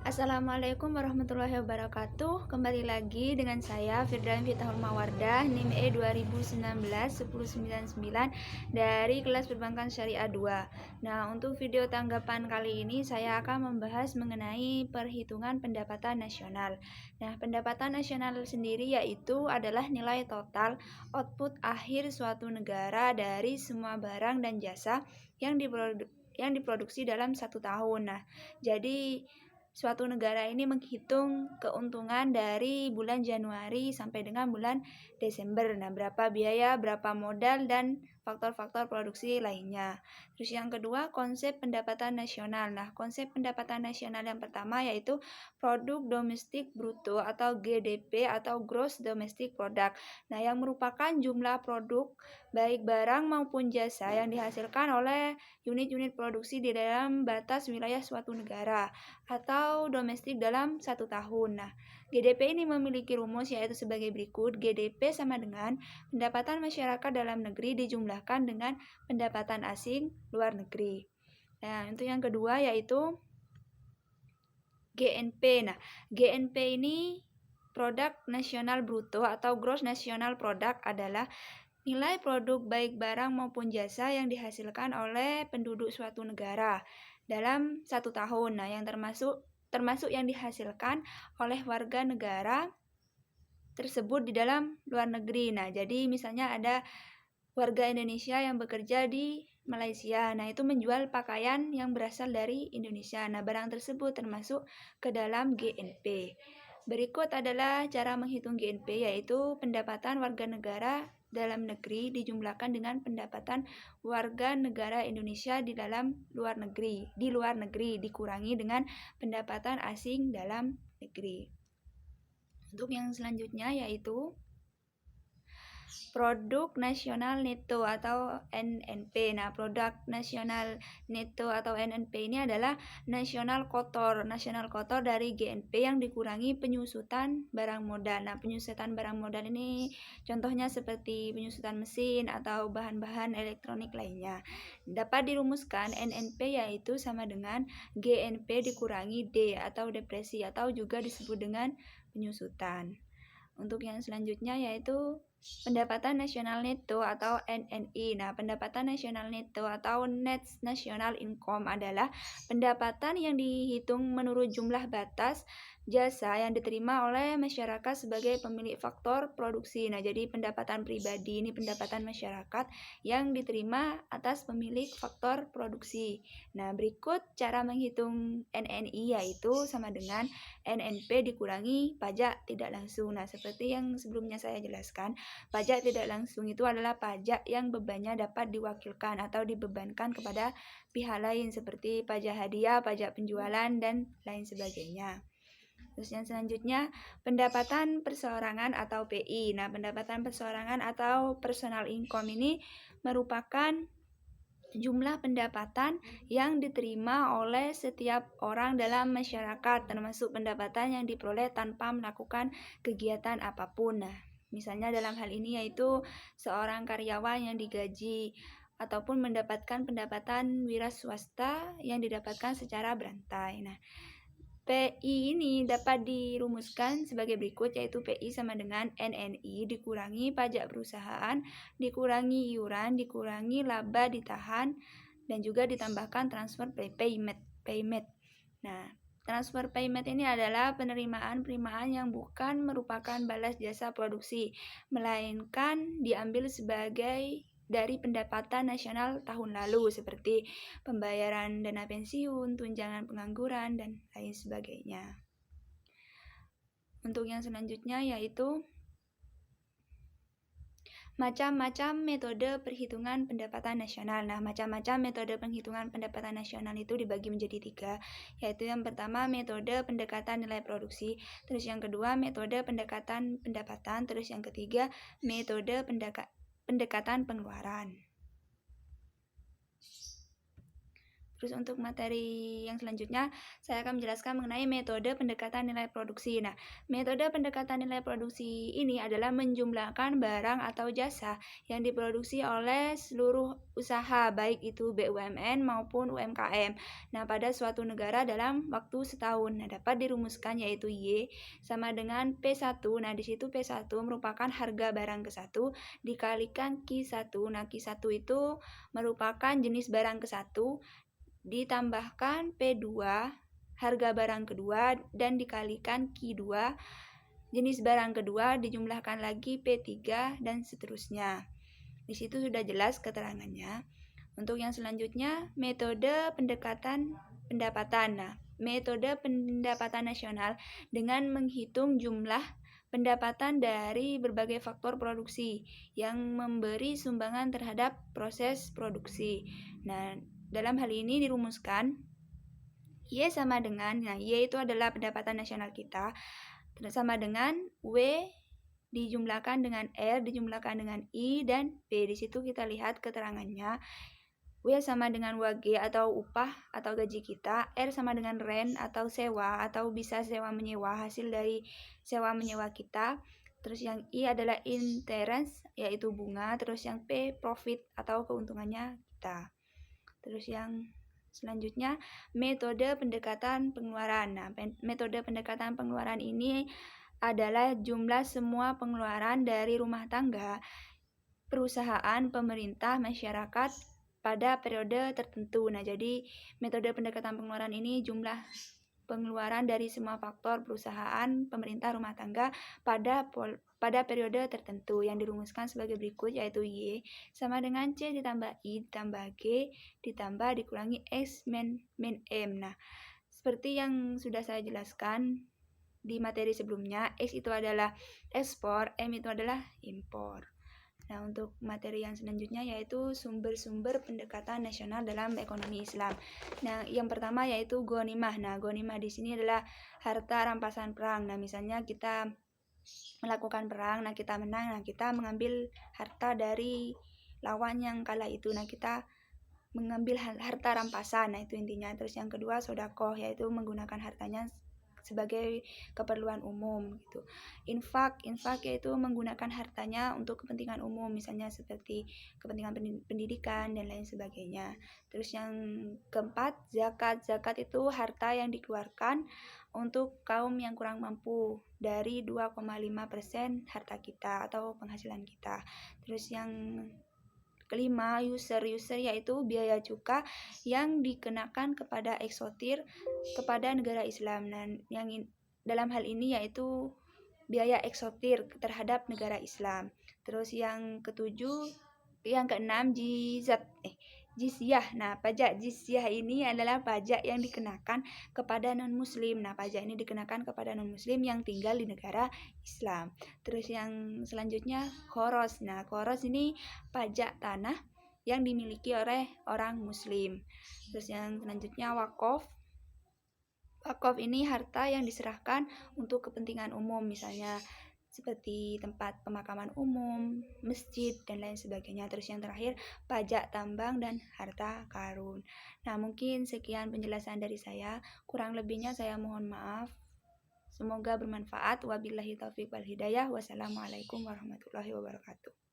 Assalamualaikum warahmatullahi wabarakatuh. Kembali lagi dengan saya Firdain Fitahul Mawardah, NIM E 2019-1099 dari kelas Perbankan Syariah 2. Nah, untuk video tanggapan kali ini saya akan membahas mengenai perhitungan pendapatan nasional. Nah, pendapatan nasional sendiri yaitu adalah nilai total output akhir suatu negara dari semua barang dan jasa yang diproduksi dalam satu tahun. Nah, jadi suatu negara ini menghitung keuntungan dari bulan Januari sampai dengan bulan Desember. Nah, berapa biaya, berapa modal, dan faktor-faktor produksi lainnya. Terus yang kedua, konsep pendapatan nasional. Nah, konsep pendapatan nasional yang pertama yaitu produk domestik bruto atau GDP atau gross domestic product. Nah, yang merupakan jumlah produk baik barang maupun jasa yang dihasilkan oleh unit-unit produksi di dalam batas wilayah suatu negara atau domestik dalam satu tahun. Nah, GDP ini memiliki rumus yaitu sebagai berikut. GDP sama dengan pendapatan masyarakat dalam negeri dijumlahkan dengan pendapatan asing luar negeri. Nah, untuk yang kedua yaitu GNP. Nah, GNP ini produk nasional bruto atau gross national product adalah nilai produk baik barang maupun jasa yang dihasilkan oleh penduduk suatu negara dalam satu tahun. Nah, yang termasuk yang dihasilkan oleh warga negara tersebut di dalam luar negeri. Nah, jadi misalnya ada warga Indonesia yang bekerja di Malaysia. Nah, itu menjual pakaian yang berasal dari Indonesia. Nah, barang tersebut termasuk ke dalam GNP. Berikut adalah cara menghitung GNP, yaitu pendapatan warga negara dalam negeri dijumlahkan dengan pendapatan warga negara Indonesia di luar negeri dikurangi dengan pendapatan asing dalam negeri. Untuk yang selanjutnya yaitu produk nasional neto atau NNP. Nah, produk nasional neto atau NNP ini adalah nasional kotor dari GNP yang dikurangi penyusutan barang modal. Nah, penyusutan barang modal ini contohnya seperti penyusutan mesin atau bahan-bahan elektronik lainnya. Dapat dirumuskan NNP yaitu sama dengan GNP dikurangi D atau depresi atau juga disebut dengan penyusutan. Untuk yang selanjutnya yaitu pendapatan nasional neto atau NNI. Nah, pendapatan nasional neto atau net national income adalah pendapatan yang dihitung menurut jumlah batas jasa yang diterima oleh masyarakat sebagai pemilik faktor produksi. Nah, jadi pendapatan pribadi ini pendapatan masyarakat yang diterima atas pemilik faktor produksi. Nah, berikut cara menghitung NNI yaitu sama dengan NNP dikurangi pajak tidak langsung. Nah, seperti yang sebelumnya saya jelaskan, pajak tidak langsung itu adalah pajak yang bebannya dapat diwakilkan atau dibebankan kepada pihak lain seperti pajak hadiah, pajak penjualan, dan lain sebagainya. Terus yang selanjutnya, pendapatan perseorangan atau PI. Nah, pendapatan perseorangan atau personal income ini merupakan jumlah pendapatan yang diterima oleh setiap orang dalam masyarakat, termasuk pendapatan yang diperoleh tanpa melakukan kegiatan apapun. Nah, misalnya dalam hal ini yaitu seorang karyawan yang digaji ataupun mendapatkan pendapatan wira swasta yang didapatkan secara berantai. Nah, PI ini dapat dirumuskan sebagai berikut, yaitu PI sama dengan NNI dikurangi pajak perusahaan, dikurangi iuran, dikurangi laba ditahan, dan juga ditambahkan transfer payment. Nah, transfer payment ini adalah penerimaan yang bukan merupakan balas jasa produksi, melainkan diambil sebagai dari pendapatan nasional tahun lalu seperti pembayaran dana pensiun, tunjangan pengangguran, dan lain sebagainya. Untuk yang selanjutnya yaitu macam-macam metode perhitungan pendapatan nasional. Nah, macam-macam metode penghitungan pendapatan nasional itu dibagi menjadi 3, yaitu yang pertama metode pendekatan nilai produksi, terus yang kedua metode pendekatan pendapatan, terus yang ketiga metode pendekatan pengeluaran. Terus untuk materi yang selanjutnya, saya akan menjelaskan mengenai metode pendekatan nilai produksi. Nah, metode pendekatan nilai produksi ini adalah menjumlahkan barang atau jasa yang diproduksi oleh seluruh usaha, baik itu BUMN maupun UMKM. Nah, pada suatu negara dalam waktu setahun. Nah, dapat dirumuskan yaitu Y sama dengan P1. Nah, di situ P1 merupakan harga barang ke-1 dikalikan Q1. Nah, Q1 itu merupakan jenis barang ke-1 ditambahkan P2 harga barang kedua dan dikalikan Q2 jenis barang kedua dijumlahkan lagi P3 dan seterusnya. Di situ sudah jelas keterangannya. Untuk yang selanjutnya, metode pendekatan pendapatan. Nah, metode pendapatan nasional dengan menghitung jumlah pendapatan dari berbagai faktor produksi yang memberi sumbangan terhadap proses produksi. Nah, dalam hal ini dirumuskan Y sama dengan, nah Y itu adalah pendapatan nasional kita, sama dengan W dijumlahkan dengan R dijumlahkan dengan I dan P. Di situ kita lihat keterangannya. W sama dengan WG atau upah atau gaji kita, R sama dengan rent atau sewa atau bisa sewa menyewa hasil dari sewa menyewa kita. Terus yang I adalah interest yaitu bunga, terus yang P profit atau keuntungannya kita. Terus yang selanjutnya metode pendekatan pengeluaran. Nah, metode pendekatan pengeluaran ini adalah jumlah semua pengeluaran dari rumah tangga, perusahaan, pemerintah, masyarakat pada periode tertentu. Nah, jadi metode pendekatan pengeluaran ini jumlah pengeluaran dari semua faktor perusahaan, pemerintah, rumah tangga pada periode tertentu yang dirumuskan sebagai berikut, yaitu Y sama dengan C ditambah I ditambah G ditambah dikurangi X min M. Nah, seperti yang sudah saya jelaskan di materi sebelumnya, X itu adalah ekspor, M itu adalah impor. Nah, untuk materi yang selanjutnya yaitu sumber-sumber pendekatan nasional dalam ekonomi Islam. Nah, yang pertama yaitu ghanimah. Nah, ghanimah di sini adalah harta rampasan perang. Nah, misalnya kita melakukan perang, nah kita menang, nah kita mengambil harta dari lawan yang kalah itu. Nah, kita mengambil harta rampasan. Nah, itu intinya. Terus yang kedua sedekah, yaitu menggunakan hartanya sebagai keperluan umum gitu. Infak yaitu menggunakan hartanya untuk kepentingan umum, misalnya seperti kepentingan pendidikan dan lain sebagainya. Terus yang keempat, zakat itu harta yang dikeluarkan untuk kaum yang kurang mampu dari 2,5% harta kita atau penghasilan kita. Terus yang kelima, user yaitu biaya cukai yang dikenakan kepada eksportir kepada negara Islam. Dan yang dalam hal ini yaitu biaya eksportir terhadap negara Islam. Terus yang keenam, jizyah. Nah, pajak jizyah ini adalah pajak yang dikenakan kepada non-muslim. Nah, pajak ini dikenakan kepada non-muslim yang tinggal di negara Islam. Terus yang selanjutnya khoros. Nah, khoros ini pajak tanah yang dimiliki oleh orang muslim. Terus yang selanjutnya wakaf. Wakaf ini harta yang diserahkan untuk kepentingan umum, misalnya seperti tempat pemakaman umum, masjid, dan lain sebagainya. Terus yang terakhir, pajak tambang dan harta karun. Nah, mungkin sekian penjelasan dari saya. Kurang lebihnya saya mohon maaf. Semoga bermanfaat. Wabillahi taufiq wal hidayah. Wassalamualaikum warahmatullahi wabarakatuh.